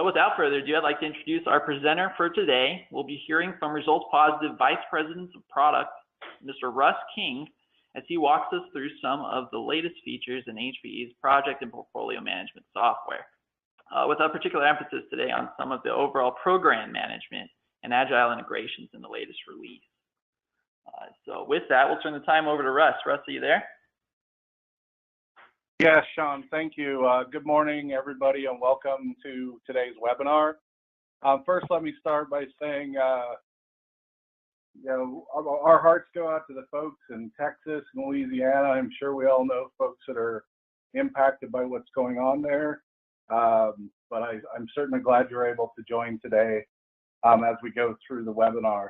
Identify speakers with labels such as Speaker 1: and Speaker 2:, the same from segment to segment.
Speaker 1: So without further ado, I'd like to introduce our presenter for today. We'll be hearing from ResultsPositive Vice President of Product, Mr. Russ King, as he walks us through some of the latest features in HPE's project and portfolio management software, with a particular emphasis today on some of the overall program management and agile integrations in the latest release. So with that, we'll turn the time over to Russ. Russ, are you there?
Speaker 2: Yes, Sean, thank you. Good morning, everybody, and welcome to today's webinar. First, let me start by saying, our hearts go out to the folks in Texas and Louisiana. I'm sure we all know folks that are impacted by what's going on there. But I'm certainly glad you're able to join today as we go through the webinar.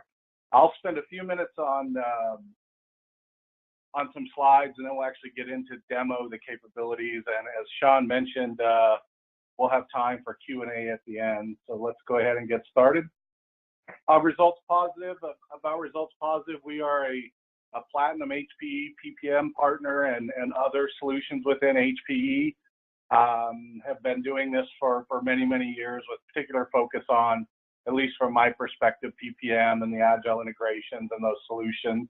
Speaker 2: I'll spend a few minutes on some slides, and then we'll actually get into demo the capabilities. And as Sean mentioned, we'll have time for Q&A at the end. So let's go ahead and get started. ResultsPositive. About ResultsPositive, we are a platinum HPE PPM partner and other solutions within HPE. Have been doing this for many, many years with particular focus on, at least from my perspective, PPM and the Agile integrations and those solutions.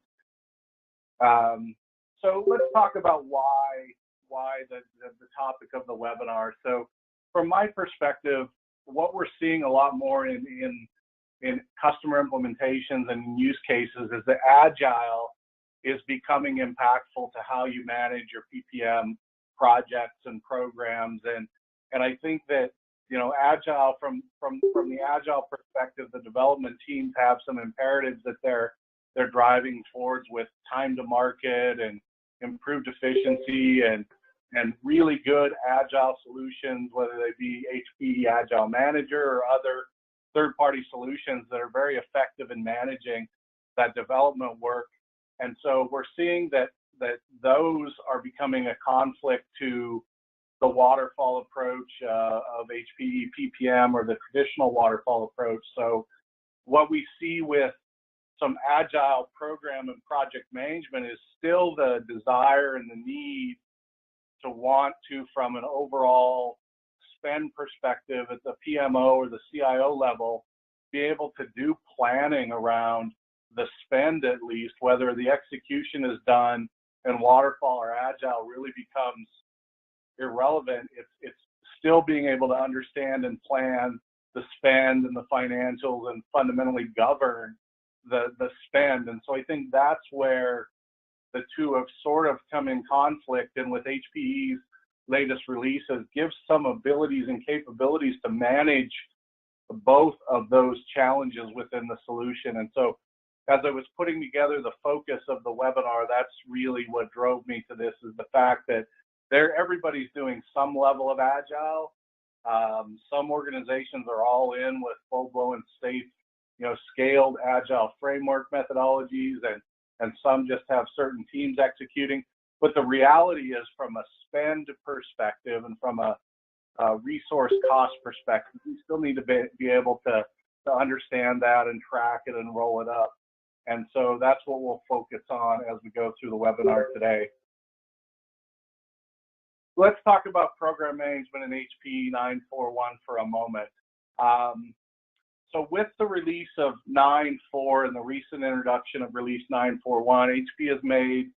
Speaker 2: So let's talk about why the topic of the webinar. So from my perspective, what we're seeing a lot more in customer implementations and use cases is that Agile is becoming impactful to how you manage your PPM projects and programs. And I think that, Agile, from the Agile perspective, the development teams have some imperatives that they're driving towards with time to market and improved efficiency and really good Agile solutions, whether they be HPE Agile Manager or other third-party solutions that are very effective in managing that development work. And so we're seeing that those are becoming a conflict to the waterfall approach of HPE PPM or the traditional waterfall approach. So what we see with some Agile program and project management is still the desire and the need to want to, from an overall spend perspective at the PMO or the CIO level, be able to do planning around the spend, at least, whether the execution is done and waterfall or Agile really becomes irrelevant. It's still being able to understand and plan the spend and the financials and fundamentally govern the spend. And so I think that's where the two have sort of come in conflict, and with HPE's latest releases gives some abilities and capabilities to manage both of those challenges within the solution. And so as I was putting together the focus of the webinar, that's really what drove me to this, is the fact that everybody's doing some level of Agile. Some organizations are all in with full-blown safe, scaled Agile framework methodologies, and some just have certain teams executing. But the reality is, from a spend perspective and from a resource cost perspective, we still need to be able to understand that and track it and roll it up. And so that's what we'll focus on as we go through the webinar today. Let's talk about program management in HPE 9.4.1 for a moment. So with the release of 9.4 and the recent introduction of release 9.4.1, HPE has made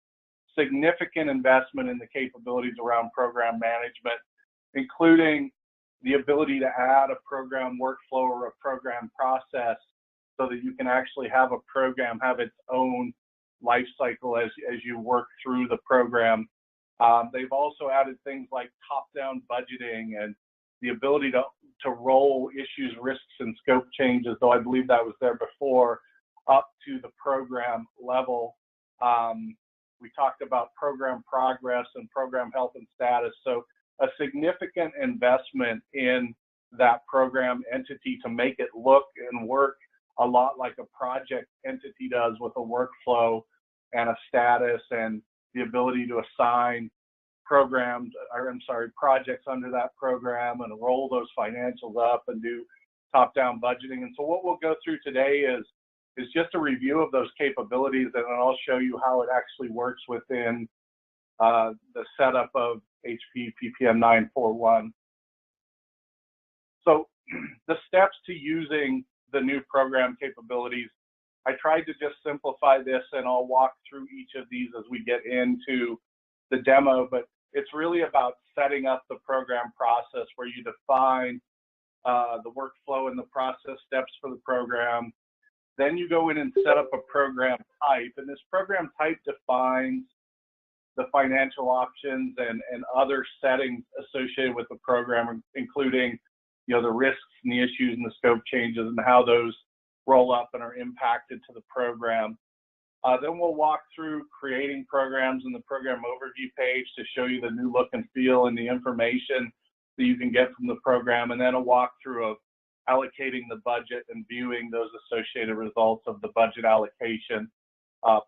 Speaker 2: significant investment in the capabilities around program management, including the ability to add a program workflow or a program process so that you can actually have a program have its own life cycle as you work through the program. They've also added things like top-down budgeting and the ability to roll issues, risks, and scope changes, though I believe that was there before, up to the program level. We talked about program progress and program health and status. So a significant investment in that program entity to make it look and work a lot like a project entity does, with a workflow and a status and the ability to assign projects under that program and roll those financials up and do top-down budgeting. And so what we'll go through today is just a review of those capabilities, and then I'll show you how it actually works within the setup of HPE PPM 9.4.1. So the steps to using the new program capabilities, I tried to just simplify this, and I'll walk through each of these as we get into the demo, but it's really about setting up the program process where you define the workflow and the process steps for the program. Then you go in and set up a program type, and this program type defines the financial options and other settings associated with the program, including, you know, the risks and the issues and the scope changes and how those roll up and are impacted to the program. Then we'll walk through creating programs in the program overview page to show you the new look and feel and the information that you can get from the program, and then a walkthrough of allocating the budget and viewing those associated results of the budget allocation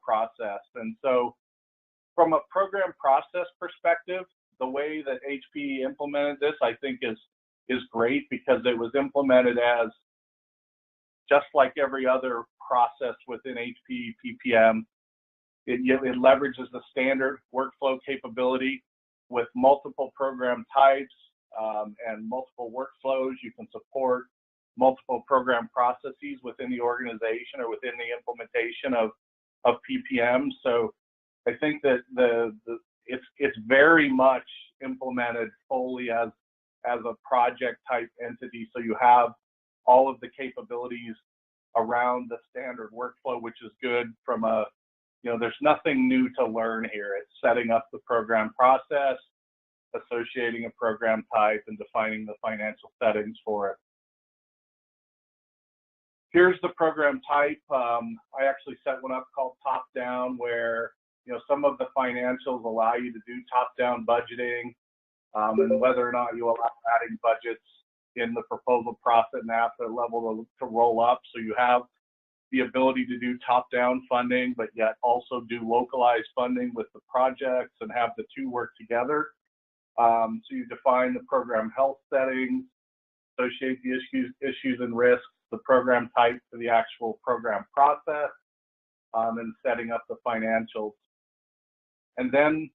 Speaker 2: process. And so from a program process perspective, the way that HPE implemented this, I think is great, because it was implemented as just like every other process within HPE PPM. It leverages the standard workflow capability with multiple program types and multiple workflows. You can support multiple program processes within the organization or within the implementation of PPM. So I think that it's very much implemented fully as a project type entity. So you have all of the capabilities around the standard workflow, which is good from a, you know, there's nothing new to learn here. It's setting up the program process, associating a program type, and defining the financial settings for it. Here's the program type. I actually set one up called TopDown, where, you know, some of the financials allow you to do top-down budgeting, and whether or not you allow adding budgets in the proposal process and asset level to roll up. So you have the ability to do top-down funding, but yet also do localized funding with the projects and have the two work together. So you define the program health settings, associate the issues and risks, the program type for the actual program process, and setting up the financials. And then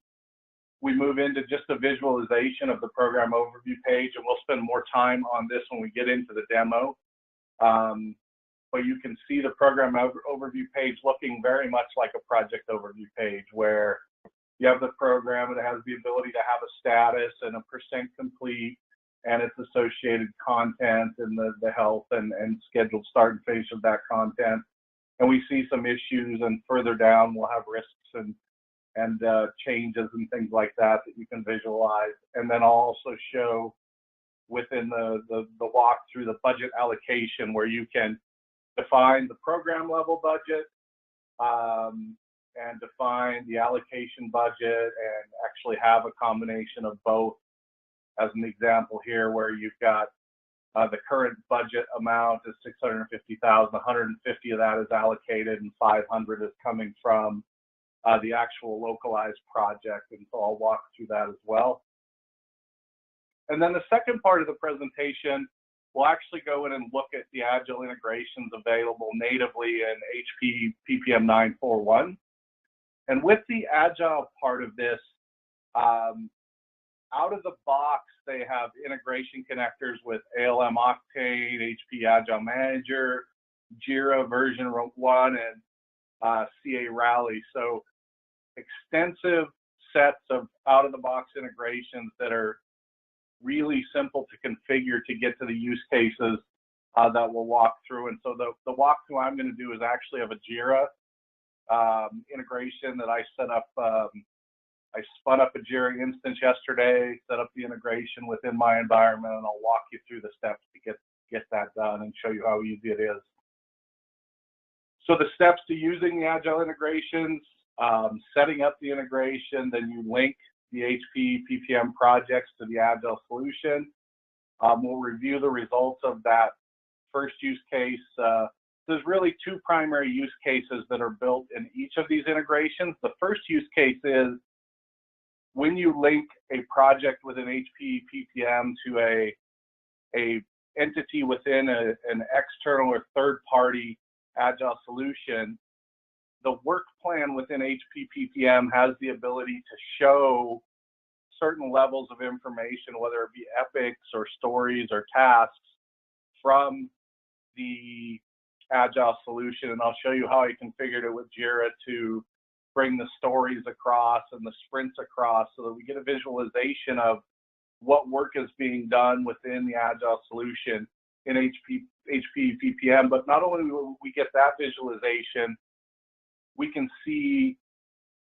Speaker 2: we move into just a visualization of the program overview page, and we'll spend more time on this when we get into the demo. But you can see the program overview page looking very much like a project overview page, where you have the program, it has the ability to have a status and a % complete and its associated content and the health and scheduled start and finish of that content. And we see some issues, and further down we'll have risks and changes and things like that you can visualize. And then I'll also show within the walkthrough the budget allocation, where you can define the program level budget and define the allocation budget, and actually have a combination of both. As an example here, where you've got the current budget amount is $650,000, 150 of that is allocated, and 500 is coming from the actual localized project. And so I'll walk through that as well. And then the second part of the presentation, we'll actually go in and look at the Agile integrations available natively in HPE PPM 9.4.1. And with the Agile part of this, out of the box, they have integration connectors with ALM Octane, HPE Agile Manager, JIRA, VersionOne, and CA Rally. So extensive sets of out-of-the-box integrations that are really simple to configure to get to the use cases that we'll walk through. And so the walkthrough I'm going to do is actually of a JIRA integration that I set up. I spun up a JIRA instance yesterday, set up the integration within my environment, and I'll walk you through the steps to get that done and show you how easy it is. So the steps to using the Agile integrations, setting up the integration, then you link the HPE PPM projects to the Agile solution. We'll review the results of that first use case. There's really two primary use cases that are built in each of these integrations. The first use case is when you link a project within HPE PPM to a entity within an external or third-party Agile solution, the work plan within HPE PPM has the ability to show certain levels of information, whether it be epics or stories or tasks, from the Agile solution, and I'll show you how I configured it with JIRA to bring the stories across and the sprints across so that we get a visualization of what work is being done within the Agile solution in HPE PPM. But not only will we get that visualization, we can see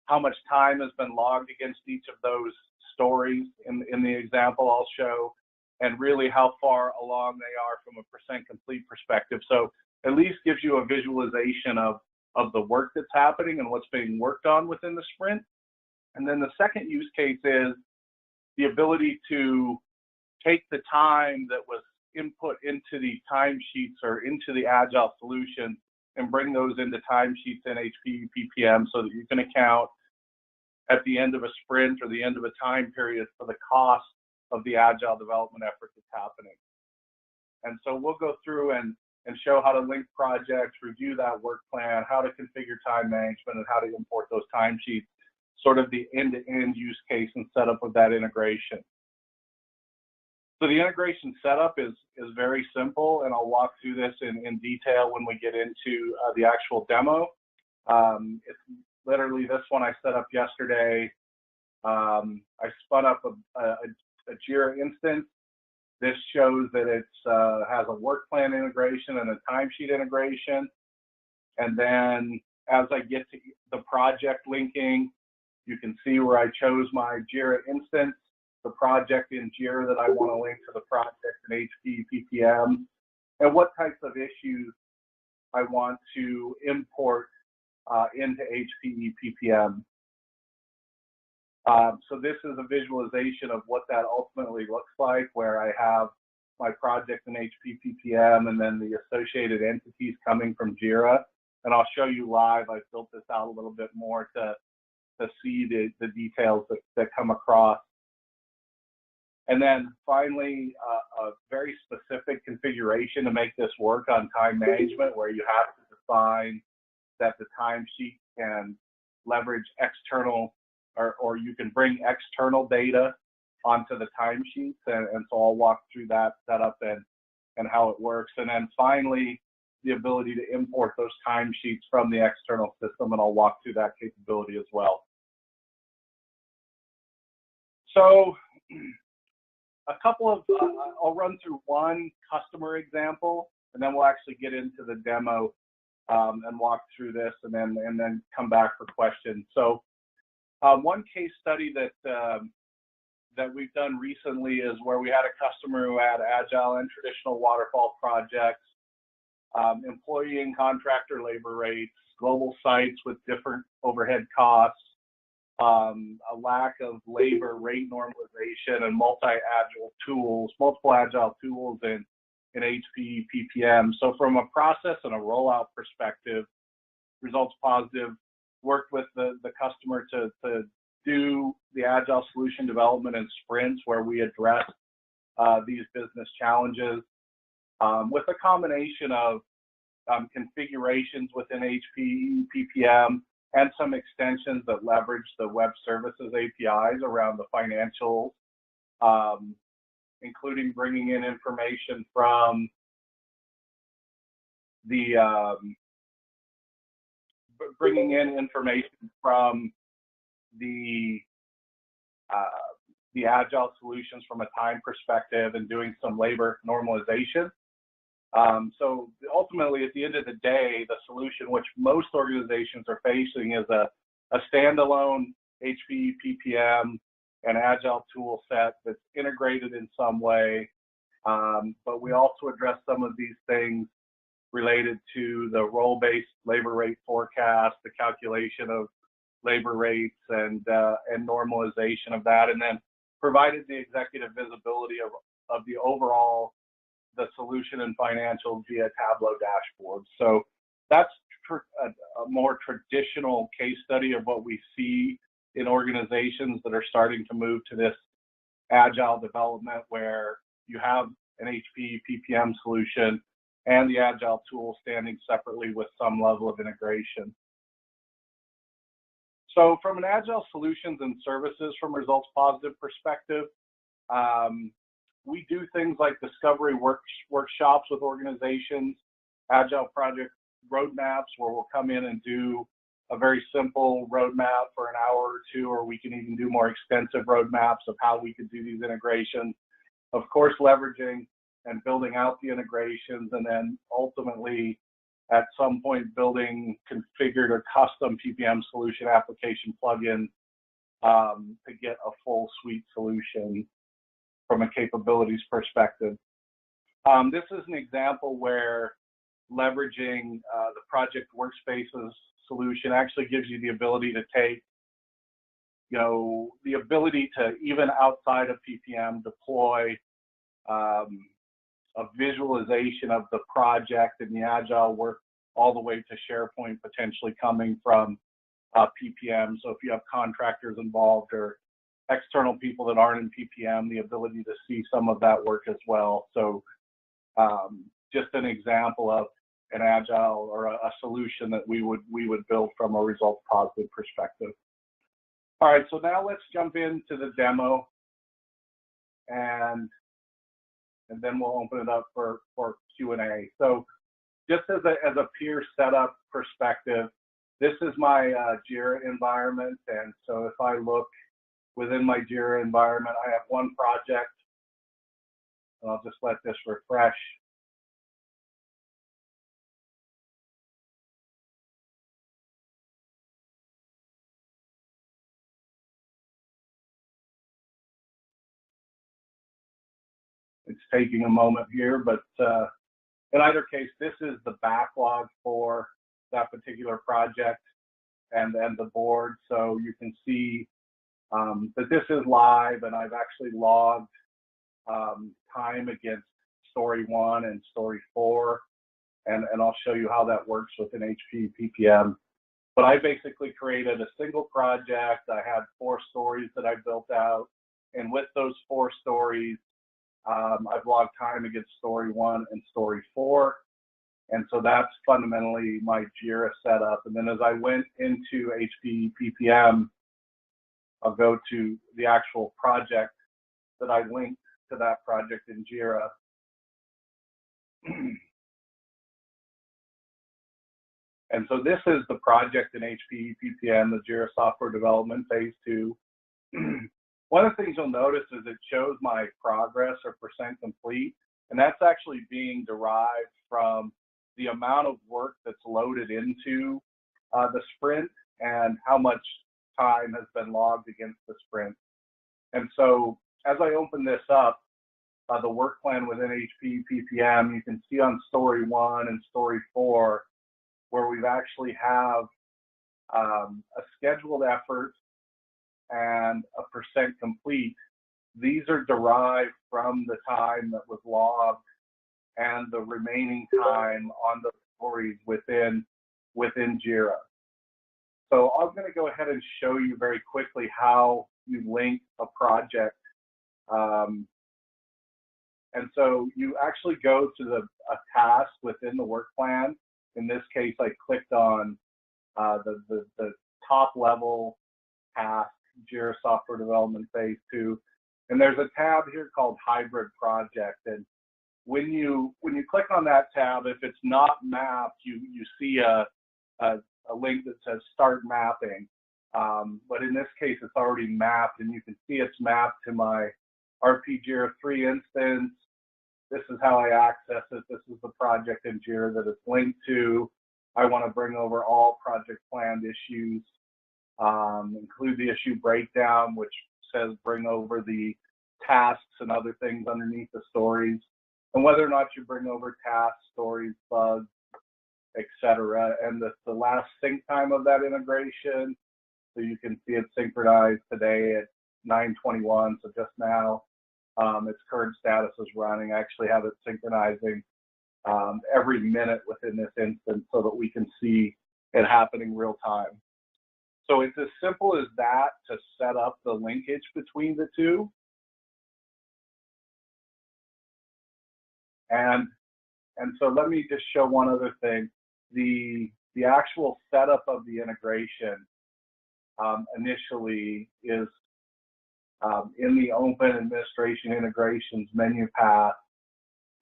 Speaker 2: how much time has been logged against each of those stories in the example I'll show, and really how far along they are from a percent complete perspective. So at least gives you a visualization of the work that's happening and what's being worked on within the sprint. And then the second use case is the ability to take the time that was input into the timesheets or into the Agile solution and bring those into timesheets in HPE PPM so that you can account at the end of a sprint or the end of a time period for the cost of the Agile development effort that's happening. And so we'll go through and show how to link projects, review that work plan, how to configure time management, and how to import those timesheets, sort of the end-to-end use case and setup of that integration. So the integration setup is very simple, and I'll walk through this in detail when we get into the actual demo. It's literally this one I set up yesterday. I spun up a JIRA instance. This shows that it has a work plan integration and a timesheet integration. And then as I get to the project linking, you can see where I chose my JIRA instance, the project in JIRA that I want to link to the project in HPE PPM, and what types of issues I want to import into HPE PPM. So this is a visualization of what that ultimately looks like, where I have my project in HPE PPM and then the associated entities coming from JIRA. And I'll show you live. I've built this out a little bit more to see the details that come across. And then finally, a very specific configuration to make this work on time management, where you have to define that the timesheet can leverage external, or you can bring external data onto the timesheets. And so I'll walk through that setup and how it works. And then finally, the ability to import those timesheets from the external system, and I'll walk through that capability as well. So a couple of, I'll run through one customer example, and then we'll actually get into the demo and walk through this, and then come back for questions. So one case study that we've done recently is where we had a customer who had agile and traditional waterfall projects, employee and contractor labor rates, global sites with different overhead costs, a lack of labor rate normalization, and multiple agile tools in HPE PPM. So from a process and a rollout perspective, ResultsPositive worked with the customer to do the agile solution development in sprints where we address these business challenges with a combination of configurations within HPE PPM and some extensions that leverage the web services APIs around the financials, including bringing in information from the Agile Solutions from a time perspective and doing some labor normalization. So ultimately, at the end of the day, the solution which most organizations are facing is a standalone HPE PPM and Agile tool set that's integrated in some way. But we also address some of these things related to the role-based labor rate forecast, the calculation of labor rates, and normalization of that, and then provided the executive visibility of the overall the solution and financials via Tableau dashboards. So that's a more traditional case study of what we see in organizations that are starting to move to this agile development, where you have an HPE PPM solution and the agile tool standing separately with some level of integration. So from an Agile Solutions and Services from ResultsPositive perspective, we do things like discovery workshops with organizations, agile project roadmaps, where we'll come in and do a very simple roadmap for an hour or two, or we can even do more extensive roadmaps of how we could do these integrations. Of course, leveraging and building out the integrations, and then ultimately at some point building configured or custom PPM solution application plugins to get a full suite solution from a capabilities perspective. This is an example where leveraging the project workspaces solution actually gives you the ability to take, the ability to, even outside of PPM, deploy a visualization of the project and the agile work all the way to SharePoint, potentially coming from PPM. So if you have contractors involved or external people that aren't in PPM, the ability to see some of that work as well. So just an example of an agile or a solution that we would build from a results positive perspective. All right, so now let's jump into the demo, and then we'll open it up for Q&A. So just as a peer setup perspective, this is my JIRA environment, and so if I look within my JIRA environment, I have one project, and I'll just let this refresh. It's taking a moment here, but in either case, this is the backlog for that particular project and the board. So you can see that this is live, and I've actually logged time against story 1 and story 4, and I'll show you how that works within HPE PPM. But I basically created a single project. I had 4 stories that I built out, and with those 4 stories, I've logged time against story 1 and story 4. And so that's fundamentally my JIRA setup. And then as I went into HPE PPM, I'll go to the actual project that I linked to that project in JIRA. And so this is the project in HPE PPM, the JIRA Software Development Phase 2. One of the things you'll notice is it shows my progress or percent complete, and that's actually being derived from the amount of work that's loaded into the sprint and how much time has been logged against the sprint. And so as I open this up, the work plan within HPE PPM, you can see on story 1 and story 4 where we've actually have a scheduled effort and a percent complete. These are derived from the time that was logged and the remaining time on the stories within JIRA. So I'm going to go ahead and show you very quickly how you link a project. And so you actually go to a task within the work plan. In this case, I clicked on the top level task, JIRA Software Development Phase 2, and there's a tab here called Hybrid Project. And when you click on that tab, if it's not mapped, you see a link that says Start Mapping. But in this case, it's already mapped, and you can see it's mapped to my RP JIRA 3 instance. This is how I access it. This is the project in JIRA that it's linked to. I want to bring over all project planned issues. Include the issue breakdown, which says bring over the tasks and other things underneath the stories, and whether or not you bring over tasks, stories, bugs, etc. And the last sync time of that integration, so you can see it synchronized today at 9:21, so just now. Its current status is running. I actually have it synchronizing every minute within this instance so that we can see it happening real time. So it's as simple as that to set up the linkage between the two. And so let me just show one other thing. The actual setup of the integration initially is in the open administration integrations menu path,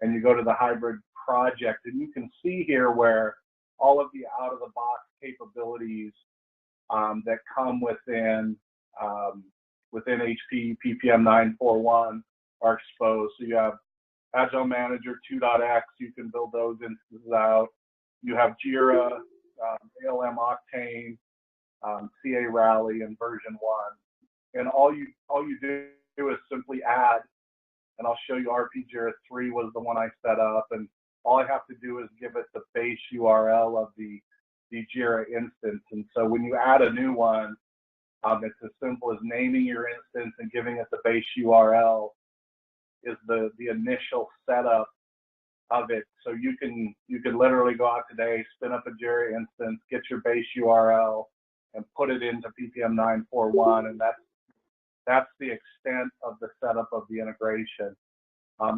Speaker 2: and you go to the hybrid project, and you can see here where all of the out-of-the-box capabilities that come within HPE PPM 941 are exposed. So you have Agile Manager 2.x, you can build those instances out. You have JIRA, ALM Octane, CA Rally, and VersionOne. And all you do is simply add, and I'll show you RP JIRA 3 was the one I set up, and all I have to do is give it the base URL of the JIRA instance. And so when you add a new one, it's as simple as naming your instance and giving it the base URL is the initial setup of it. So you can literally go out today, spin up a JIRA instance, get your base URL, and put it into PPM 941, and that's the extent of the setup of the integration.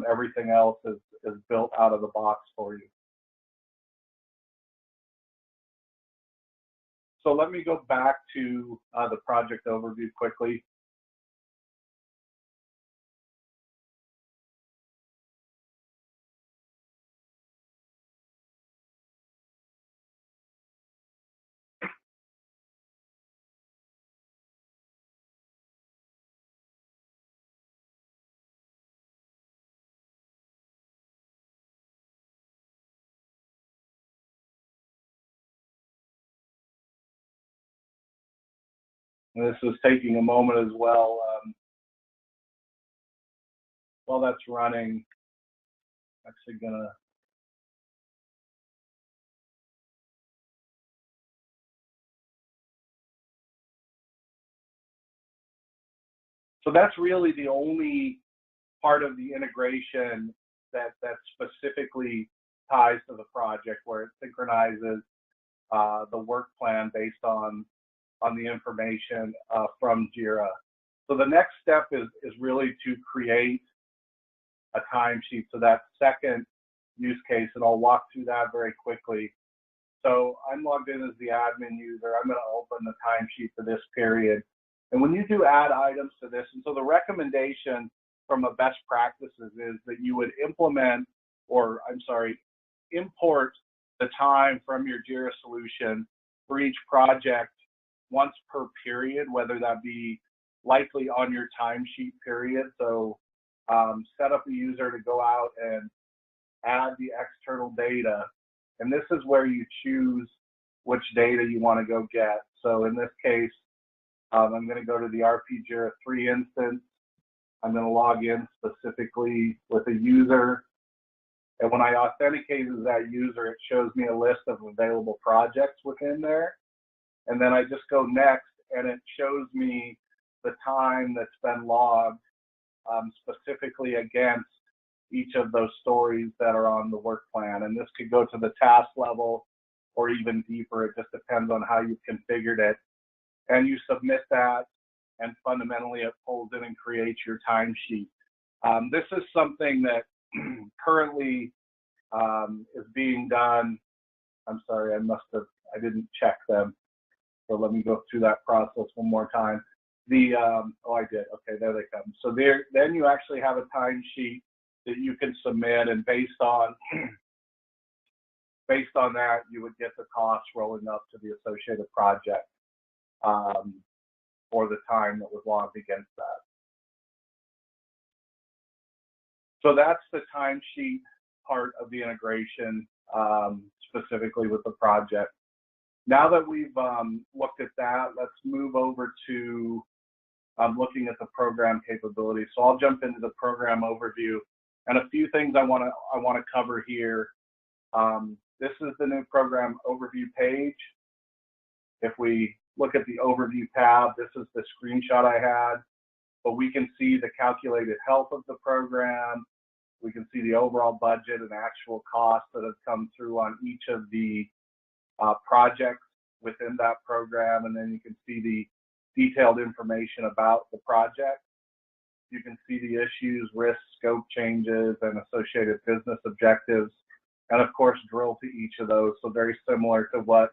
Speaker 2: Everything else is built out of the box for you. So let me go back to the project overview quickly. And this is taking a moment as well. While that's running, actually gonna. So that's really the only part of the integration that specifically ties to the project, where it synchronizes the work plan based on the information from JIRA. So the next step is really to create a timesheet. So that second use case, and I'll walk through that very quickly. So I'm logged in as the admin user. I'm going to open the timesheet for this period. And when you do add items to this, and so the recommendation from a best practices is that you would implement, or I'm sorry, import the time from your JIRA solution for each project once per period, whether that be likely on your timesheet period. So set up a user to go out and add the external data. And this is where you choose which data you want to go get. So in this case, I'm going to go to the RP JIRA 3 instance. I'm going to log in specifically with a user. And when I authenticate as that user, it shows me a list of available projects within there. And then I just go next, and it shows me the time that's been logged specifically against each of those stories that are on the work plan. And this could go to the task level or even deeper. It just depends on how you've configured it. And you submit that, and fundamentally it pulls in and creates your timesheet. This is something that currently is being done. I'm sorry, I didn't check them. So let me go through that process one more time. Oh, I did. Okay, there they come. So then you actually have a timesheet that you can submit, and based on that, you would get the costs rolling up to the associated project for the time that was logged against that. So that's the timesheet part of the integration, specifically with the project. Now that we've looked at that, let's move over to looking at the program capabilities. So I'll jump into the program overview, and a few things I want to cover here. This is the new program overview page. If we look at the overview tab, this is the screenshot I had, but we can see the calculated health of the program. We can see the overall budget and actual costs that have come through on each of the projects within that program, and then you can see the detailed information about the project. You can see the issues, risks, scope changes, and associated business objectives, and of course drill to each of those. So very similar to what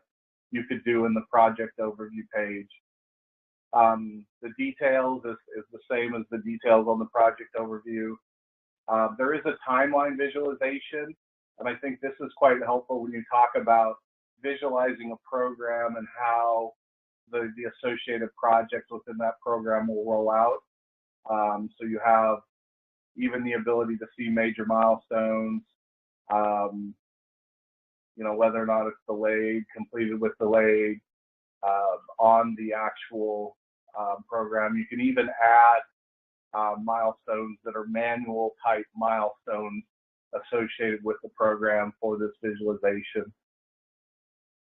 Speaker 2: you could do in the project overview page. The details is the same as the details on the project overview. There is a timeline visualization, and I think this is quite helpful when you talk about visualizing a program and how the associated projects within that program will roll out. So you have even the ability to see major milestones, whether or not it's delayed, completed with delayed, on the actual program. You can even add milestones that are manual type milestones associated with the program for this visualization.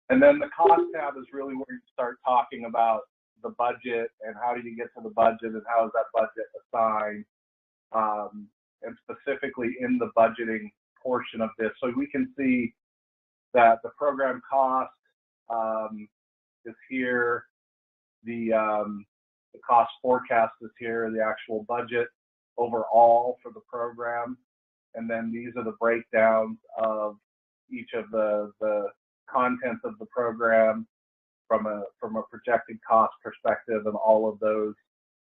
Speaker 2: And then the cost tab is really where you start talking about the budget and how do you get to the budget and how is that budget assigned, and specifically in the budgeting portion of this. So we can see that the program cost is here, the cost forecast is here, the actual budget overall for the program, and then these are the breakdowns of each of the contents of the program from a projected cost perspective, and all of those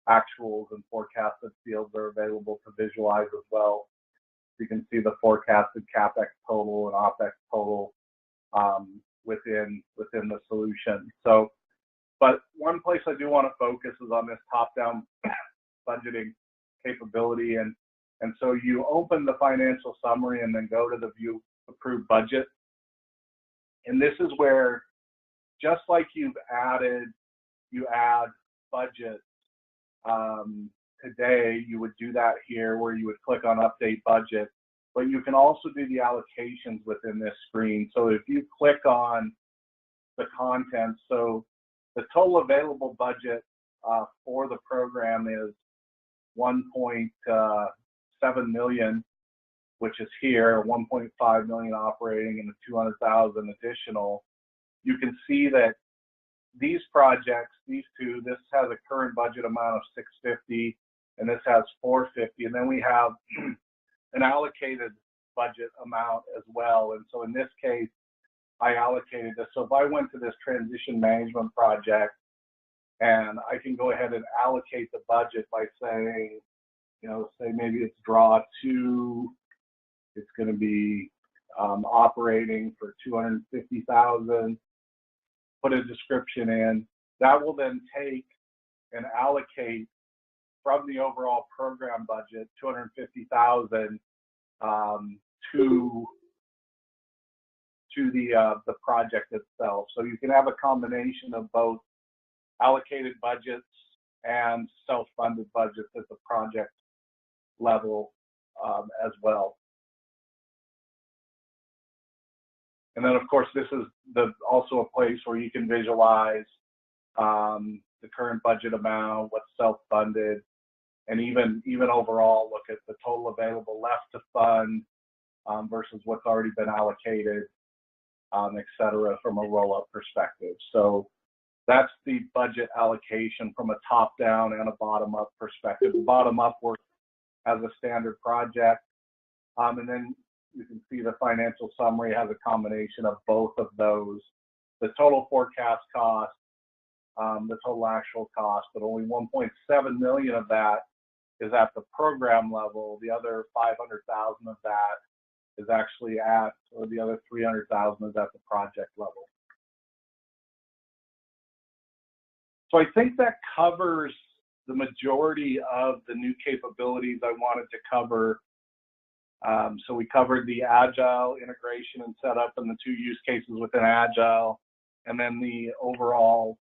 Speaker 2: actuals and forecasted fields are available to visualize as well. You can see the forecasted CapEx total and OpEx total within the solution. So, but one place I do want to focus is on this top-down budgeting capability, and so you open the financial summary and then go to the view approved budget, and this is where, just like you add budget today, you would do that here where you would click on update budget, but you can also do the allocations within this screen. So if you click on the content, so the total available budget for the program is 1.7 million, which is here, 1.5 million operating and 200,000 additional. You can see that these projects, these two, this has a current budget amount of 650, and this has 450, and then we have an allocated budget amount as well. And so in this case, I allocated this. So if I went to this transition management project, and I can go ahead and allocate the budget by saying, say maybe it's draw 2, it's going to be operating for 250,000. Put a description in. That will then take and allocate from the overall program budget 250,000 to the project itself. So you can have a combination of both allocated budgets and self-funded budgets at the project level as well. And then, of course, this is also a place where you can visualize the current budget amount, what's self-funded, and even overall look at the total available left to fund versus what's already been allocated, et cetera, from a roll-up perspective. So that's the budget allocation from a top-down and a bottom-up perspective. The bottom-up works as a standard project, and then you can see the financial summary has a combination of both of those. The total forecast cost, the total actual cost, but only 1.7 million of that is at the program level. The other 500,000 of that is actually or the other 300,000 is at the project level. So I think that covers the majority of the new capabilities I wanted to cover. So we covered the Agile integration and setup and the 2 use cases within Agile, and then the overall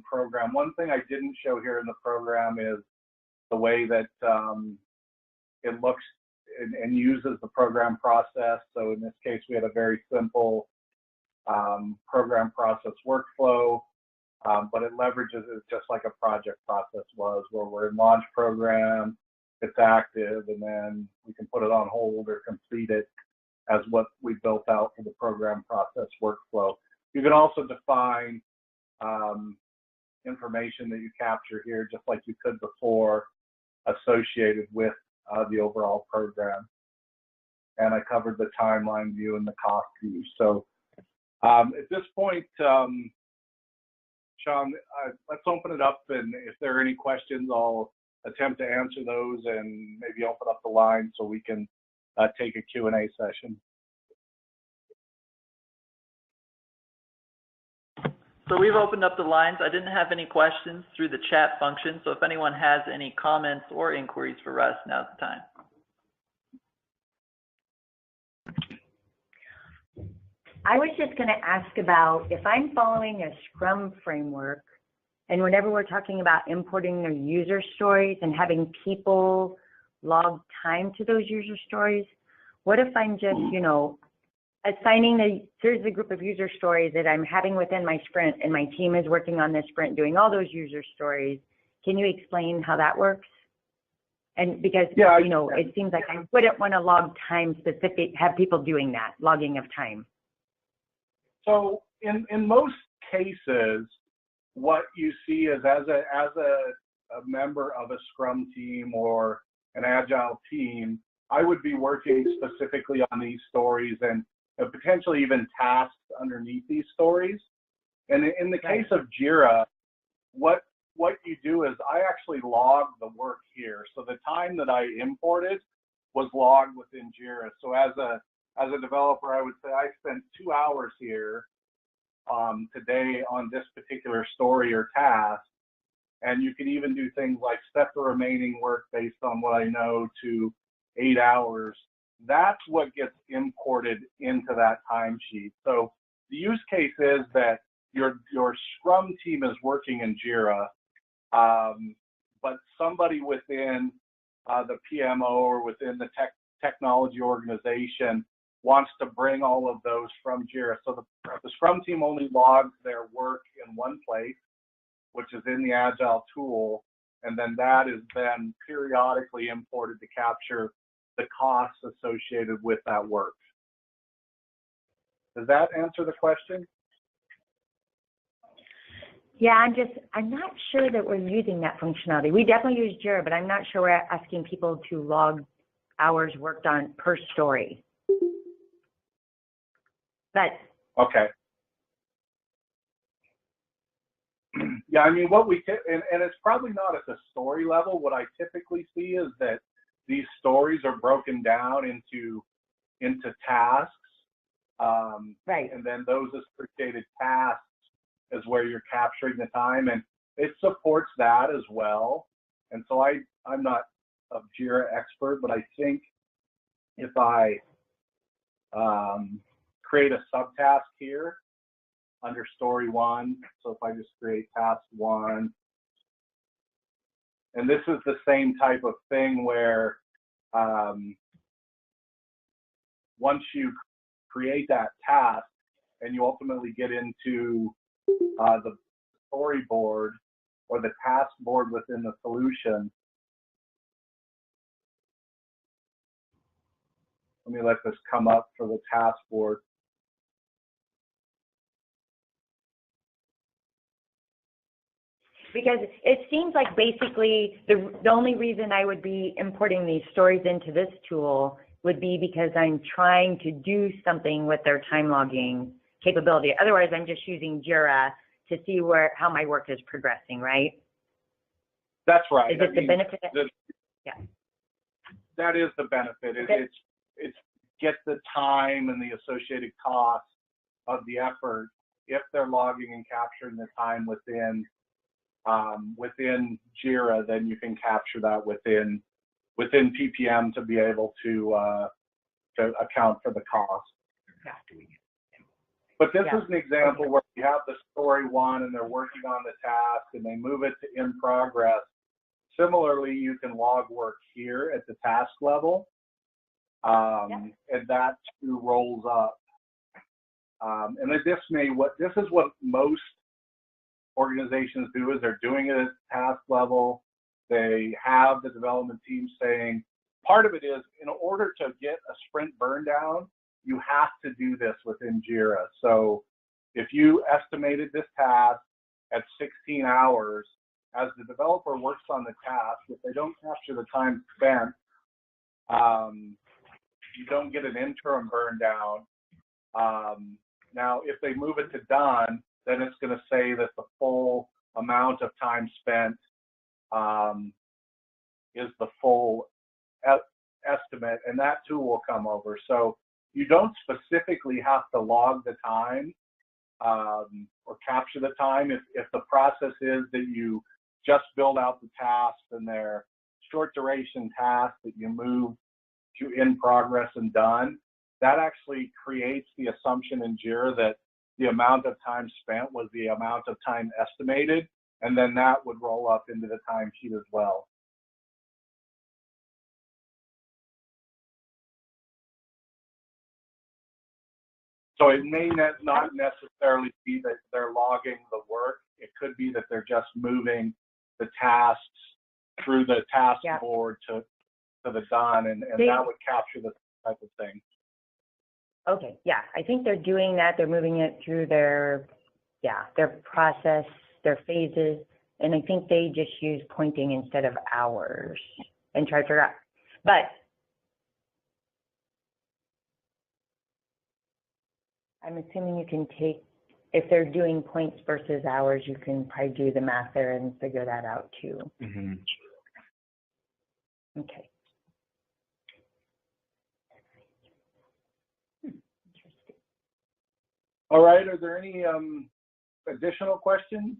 Speaker 2: program. One thing I didn't show here in the program is the way that it looks and uses the program process. So in this case, we had a very simple program process workflow, but it leverages it just like a project process was, where we're in launch program, it's active, and then we can put it on hold or complete it as what we built out for the program process workflow. You can also define information that you capture here, just like you could before, associated with the overall program. And I covered the timeline view and the cost view. So at this point, Sean, let's open it up, and if there are any questions, I'll attempt to answer those and maybe open up the line so we can take a Q&A session.
Speaker 1: So we've opened up the lines. I didn't have any questions through the chat function, so if anyone has any comments or inquiries for Russ, now's the time.
Speaker 3: I was just going to ask about if I'm following a Scrum framework, and whenever we're talking about importing their user stories and having people log time to those user stories, what if I'm just, you know, assigning here's the group of user stories that I'm having within my sprint, and my team is working on this sprint doing all those user stories. Can you explain how that works? And because,
Speaker 2: yeah,
Speaker 3: you know, it seems like I wouldn't want to log time specific, have people doing that, logging of time.
Speaker 2: So in most cases, what you see is as a member of a Scrum team or an Agile team, I would be working specifically on these stories and potentially even tasks underneath these stories. And in the case of JIRA, what you do is I actually log the work here. So the time that I imported was logged within JIRA. So as a developer, I would say I spent 2 hours here today on this particular story or task. And you can even do things like set the remaining work based on what I know to 8 hours. That's what gets imported into that timesheet. So the use case is that your Scrum team is working in JIRA, but somebody within the PMO or within the technology organization wants to bring all of those from JIRA. So the Scrum team only logs their work in one place, which is in the Agile tool, and then that is then periodically imported to capture the costs associated with that work. Does that answer the question?
Speaker 3: Yeah, I'm not sure that we're using that functionality. We definitely use JIRA, but I'm not sure we're asking people to log hours worked on per story. But
Speaker 2: okay. Yeah, I mean, what we and it's probably not at the story level. What I typically see is that these stories are broken down into tasks,
Speaker 3: right.
Speaker 2: And then those associated tasks is where you're capturing the time, and it supports that as well. And so I'm not a JIRA expert, but I think if I create a subtask here under story 1, so if I just create task 1, and this is the same type of thing where once you create that task and you ultimately get into the storyboard or the task board within the solution. Let me let this come up for the task board.
Speaker 3: Because it seems like basically the only reason I would be importing these stories into this tool would be because I'm trying to do something with their time logging capability. Otherwise, I'm just using JIRA to see how my work is progressing, right?
Speaker 2: That's right.
Speaker 3: Is it the benefit?
Speaker 2: Yeah. That is the benefit.
Speaker 3: Okay.
Speaker 2: It's get the time and the associated costs of the effort if they're logging and capturing the time within JIRA, then you can capture that within PPM to be able to account for the cost. But this is an example where you have the story 1 and they're working on the task and they move it to in progress. Similarly, you can log work here at the task level, and that too rolls up. And this is what most organizations do is they're doing it at task level. They have the development team saying, part of it is in order to get a sprint burn down, you have to do this within JIRA. So if you estimated this task at 16 hours, as the developer works on the task, if they don't capture the time spent, you don't get an interim burn down. Now, if they move it to done, then it's going to say that the full amount of time spent is the full estimate, and that too will come over. So you don't specifically have to log the time or capture the time. If the process is that you just build out the tasks and they're short duration tasks that you move to in progress and done, that actually creates the assumption in JIRA that the amount of time spent was the amount of time estimated, and then that would roll up into the timesheet as well. So it may not necessarily be that they're logging the work. It could be that they're just moving the tasks through the task board to the done, and that would capture the type of thing.
Speaker 3: Okay, yeah, I think they're doing that. They're moving it through their process, their phases, and I think they just use pointing instead of hours and try to figure out. But I'm assuming you can take, if they're doing points versus hours, you can probably do the math there and figure that out too.
Speaker 2: Mm-hmm.
Speaker 3: Okay. Interesting.
Speaker 2: All right, are there any additional questions?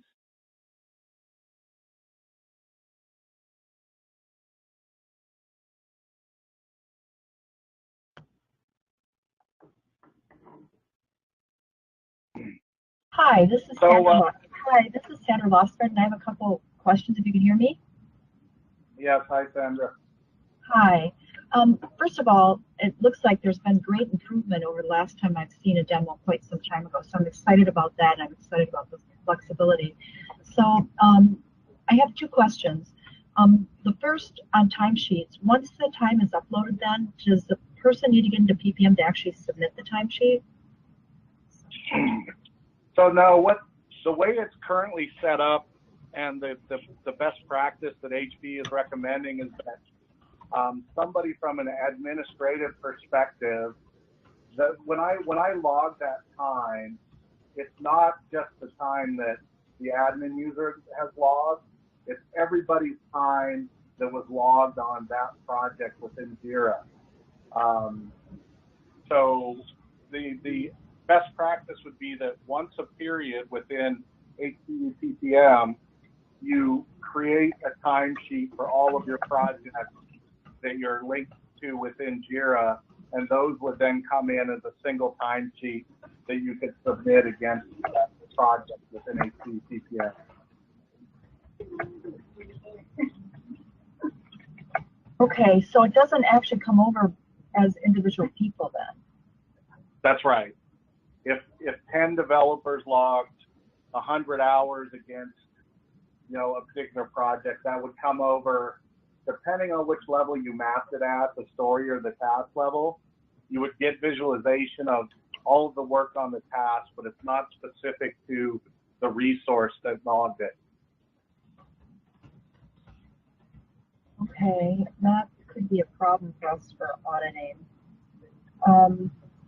Speaker 4: Hi, this is Sandra. Hi, this is Sandra Losford, and I have a couple questions. If you can hear me.
Speaker 2: Yes. Hi, Sandra.
Speaker 4: Hi. First of all, it looks like there's been great improvement over the last time I've seen a demo quite some time ago. So I'm excited about that, and I'm excited about the flexibility. So I have two questions. The first on timesheets. Once the time is uploaded, then does the person need to get into PPM to actually submit the timesheet?
Speaker 2: So no, the way it's currently set up, and the best practice that HPE is recommending is that somebody from an administrative perspective, that when I log that time, it's not just the time that the admin user has logged, it's everybody's time that was logged on that project within JIRA. So the best practice would be that once a period within HPE PPM, you create a timesheet for all of your projects that you're linked to within JIRA, and those would then come in as a single timesheet that you could submit against that project within HPE PPM.
Speaker 4: Okay, so it doesn't actually come over as individual people then?
Speaker 2: That's right. If 10 developers logged 100 hours against, a particular project, that would come over, depending on which level you mapped it at, the story or the task level, you would get visualization of all of the work on the task, but it's not specific to the resource that logged it.
Speaker 4: Okay, that could be a problem for us for auditing.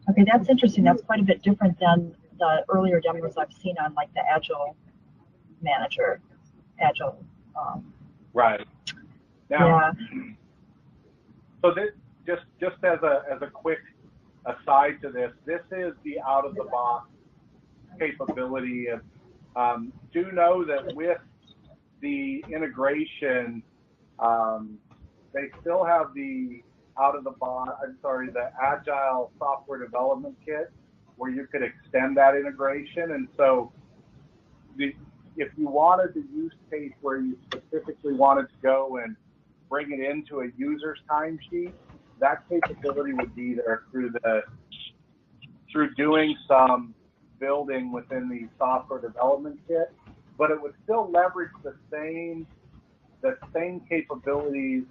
Speaker 4: Okay, that's interesting. That's quite a bit different than the earlier demos I've seen on like the Agile Manager, Agile.
Speaker 2: Right. Now, so this, just as a quick aside to this, this is the out of the box capability. And do know that with the integration, they still have the the Agile Software Development Kit, where you could extend that integration. And so if you wanted the use case where you specifically wanted to go and bring it into a user's timesheet, that capability would be there through doing some building within the software development kit, but it would still leverage the same capabilities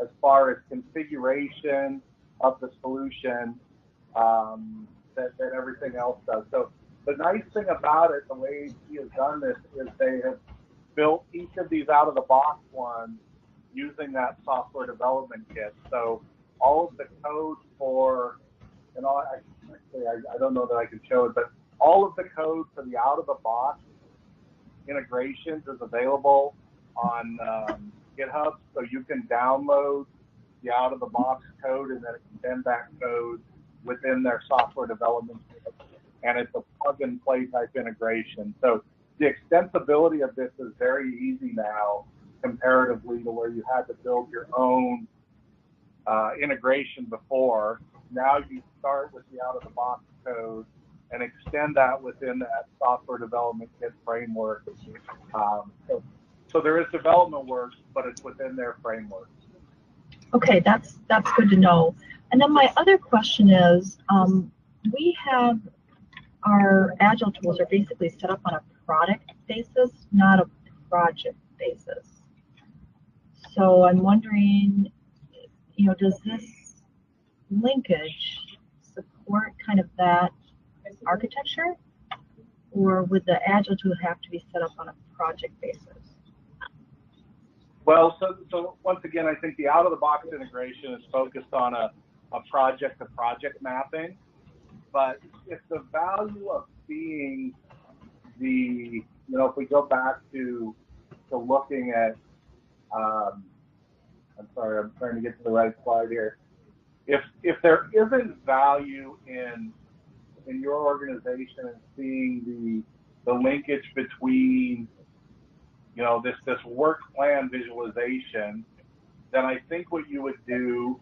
Speaker 2: as far as configuration of the solution that everything else does. So the nice thing about it, the way he has done this, is they have built each of these out-of-the-box ones using that software development kit. So all of the code for, I don't know that I can show it, but all of the code for the out-of-the-box integrations is available on GitHub, so you can download the out-of-the-box code and then extend that code within their software development kit. And it's a plug-and-play type integration. So the extensibility of this is very easy now, comparatively to where you had to build your own integration before. Now you start with the out-of-the-box code and extend that within that software development kit framework. So there is development work, but it's within their framework.
Speaker 4: Okay, that's good to know. And then my other question is, we have our Agile tools are basically set up on a product basis, not a project basis. So I'm wondering, does this linkage support kind of that architecture, or would the Agile tool have to be set up on a project basis?
Speaker 2: Well, so once again, I think the out-of-the-box integration is focused on a project-to-project mapping. But if the value of seeing the, if we go back to looking at, I'm sorry, I'm trying to get to the right slide here. If there isn't value in your organization and seeing the linkage between, this work plan visualization, then I think what you would do,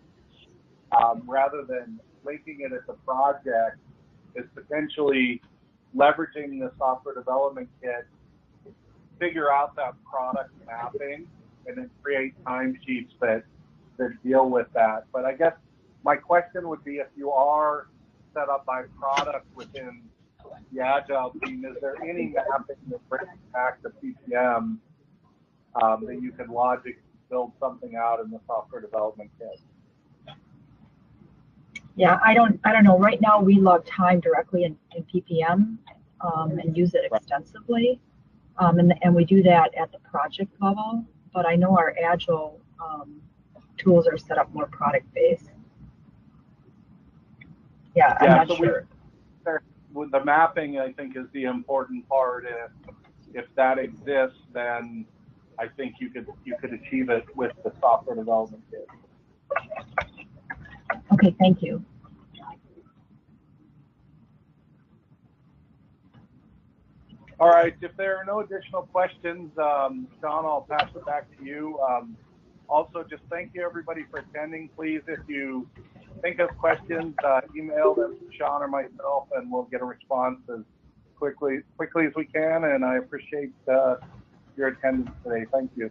Speaker 2: rather than linking it as a project, is potentially leveraging the software development kit, figure out that product mapping, and then create timesheets that deal with that. But I guess my question would be, if you are set up by product within the Agile team, is there any mapping that brings back the PPM that you could logically build something out in the software development kit?
Speaker 4: Yeah, I don't know. Right now we log time directly in PPM and use it extensively, and we do that at the project level. But I know our Agile tools are set up more product based. Yeah, I'm not sure.
Speaker 2: With the mapping, I think, is the important part. If that exists, then I think you could achieve it with the software development kit.
Speaker 4: Okay, thank you.
Speaker 2: All right, if there are no additional questions, Sean, I'll pass it back to you. Also, just thank you, everybody, for attending. Please, if you think of questions, email them to Sean or myself, and we'll get a response as quickly as we can. And I appreciate your attendance today. Thank you.